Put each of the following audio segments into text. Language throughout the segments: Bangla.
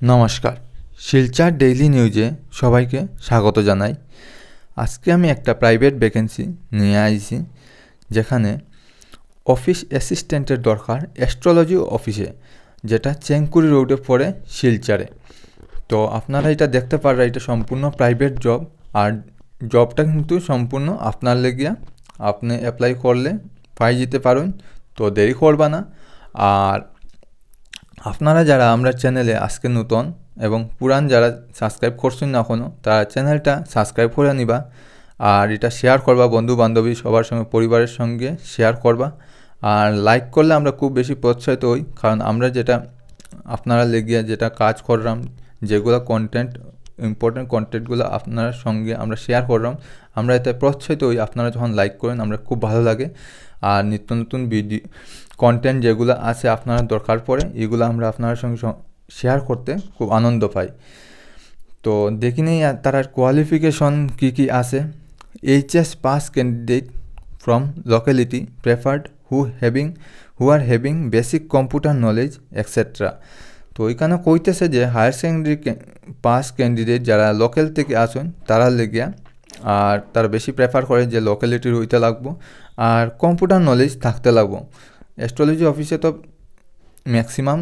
নমস্কার, শিলচর ডেইলি নিউজে সবাইকে স্বাগত জানাই। আজকে আমি একটা প্রাইভেট ভ্যাকেন্সি নিয়ে আইছি, যেখানে অফিস অ্যাসিস্ট্যান্টের দরকার অ্যাস্ট্রোলজি অফিসে, যেটা চেংকুরি রোডে পড়ে শিলচরে। তো আপনারা এটা দেখতে পারেন, এটা সম্পূর্ণ প্রাইভেট জব, আর জবটা কিন্তু সম্পূর্ণ আপনার লেগিয়া। আপনি অ্যাপ্লাই করলে পাই যেতে পারেন, তো দেরি করবা না। আর আপনারা যারা আমরা চ্যানেলে আজকে নতুন এবং পুরান যারা সাবস্ক্রাইব করছেন না এখনও, তারা চ্যানেলটা সাবস্ক্রাইব করে নিবা। আর এটা শেয়ার করবা বন্ধু বান্ধবী সবার সঙ্গে, পরিবারের সঙ্গে শেয়ার করবা। আর লাইক করলে আমরা খুব বেশি প্রোৎসাহিত হই, কারণ আমরা যেটা আপনারা লেগিয়া যেটা কাজ করলাম, যেগুলো কন্টেন্ট, ইম্পর্টেন্ট কন্টেন্টগুলো আপনার সঙ্গে আমরা শেয়ার করলাম, আমরা এতে প্রোৎসাহিত হই। আপনারা যখন লাইক করেন আমরা খুব ভালো লাগে। আর নিত্য নতুন ভিডিও কন্টেন্ট যেগুলো আছে আপনারা দরকার পড়ে, এগুলো আমরা আপনার সঙ্গে শেয়ার করতে খুব আনন্দ পাই। তো দেখি নেই তার কোয়ালিফিকেশন কী আছে। HS pass candidate from locality preferred who are having basic computer knowledge etcetera. তো ওইখানে কইতেছে যে হায়ার সেকেন্ডারি পাস ক্যান্ডিডেট যারা লোকাল থেকে আসেন তারা লেগিয়া, আর তারা বেশি প্রেফার করে যে লোকালিটির হইতে লাগবো আর কম্পিউটার নলেজ থাকতে লাগবো। অ্যাস্ট্রোলজি অফিসে তো ম্যাক্সিমাম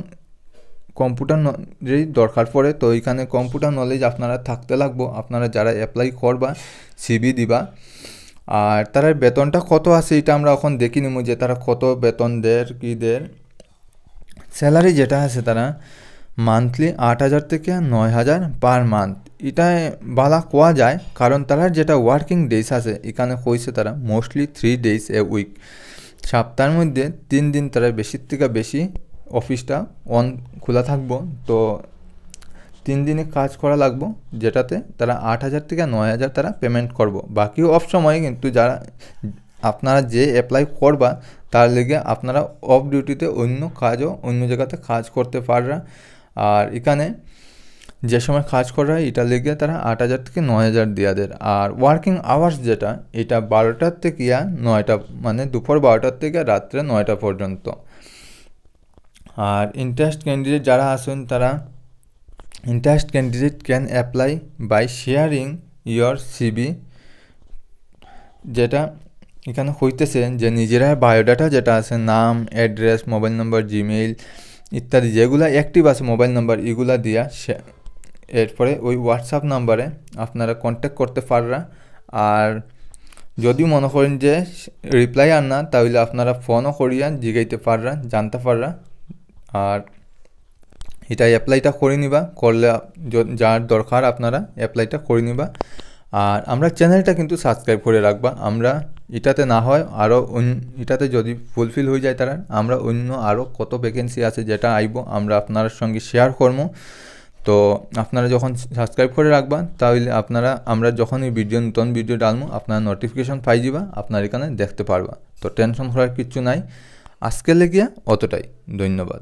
কম্পিউটার নলেজই দরকার পড়ে, তো এইখানে কম্পিউটার নলেজ আপনারা থাকতে লাগবো। আপনারা যারা অ্যাপ্লাই করবা, CV দিবা। আর তার বেতনটা কত আছে এটা আমরা এখন দেখি নিব, যে তারা কত বেতন দেয় কি দেয়। স্যালারি যেটা আছে তারা মান্থলি 8,000 থেকে 9,000 পার মান্থ, এটা বালা কোয়া যায়, কারণ তারা যেটা ওয়ার্কিং ডেজ আছে এখানে কইছে তারা মোস্টলি 3 days এ উইক, সপ্তাহের মধ্যে 3 দিন তারা বেশির থেকে বেশি অফিসটা খোলা থাকবো। তো 3 দিনে কাজ করা লাগবো, যেটাতে তারা 8,000 থেকে 9,000 তারা পেমেন্ট করবো। বাকি অফ সময় কিন্তু যারা আপনারা যে অ্যাপ্লাই করবা তার লেগে আপনারা অফ ডিউটিতে অন্য কাজও অন্য জায়গাতে কাজ করতে পাররা। আর এখানে যে সময় কাজ করা হয় এটা লেগে তারা 8,000 থেকে 9,000 দিয়া দেয়। আর ওয়ার্কিং আওয়ার্স যেটা, এটা 12টার থেকে 9টা, মানে দুপুর 12টার থেকে রাত্রে 9টা পর্যন্ত। আর ইন্টারেস্ট ক্যান্ডিডেট যারা আছেন তারা interest candidate can apply by sharing your CV, যেটা এখানে হইতেছে যে নিজেরা বায়োডাটা যেটা আছে, নাম, অ্যাড্রেস, মোবাইল নম্বর, জিমেইল ইত্যাদি যেগুলো অ্যাক্টিভ আছে মোবাইল নাম্বার, এগুলা দিয়া এরপরে ওই হোয়াটসঅ্যাপ নাম্বারে আপনারা কন্ট্যাক্ট করতে পাররা। আর যদি মনে করেন যে রিপ্লাই আর না, তাহলে আপনারা ফোনও করিয়া জিগাইতে পাররা, জানতে পাররা। আর এটা অ্যাপ্লাইটা করে নিবা, করলে যার দরকার আপনারা অ্যাপ্লাইটা করে নিবা। আর আমরা চ্যানেলটা কিন্তু সাবস্ক্রাইব করে রাখবা। আমরা এটাতে না হয় আরও এটাতে যদি ফুলফিল হয়ে যায় তারা, আমরা অন্য আরও কত ভ্যাকেন্সি আছে যেটা আইব আমরা আপনার সঙ্গে শেয়ার করবো। তো আপনারা যখন সাবস্ক্রাইব করে রাখবা, তাহলে আমরা যখন এই নতুন ভিডিও ডালবো আপনারা নোটিফিকেশন পাই যাবা, আপনার এখানে দেখতে পারবা। তো টেনশন করার কিচ্ছু নাই, আজকে লেগিয়া অতটাই। ধন্যবাদ।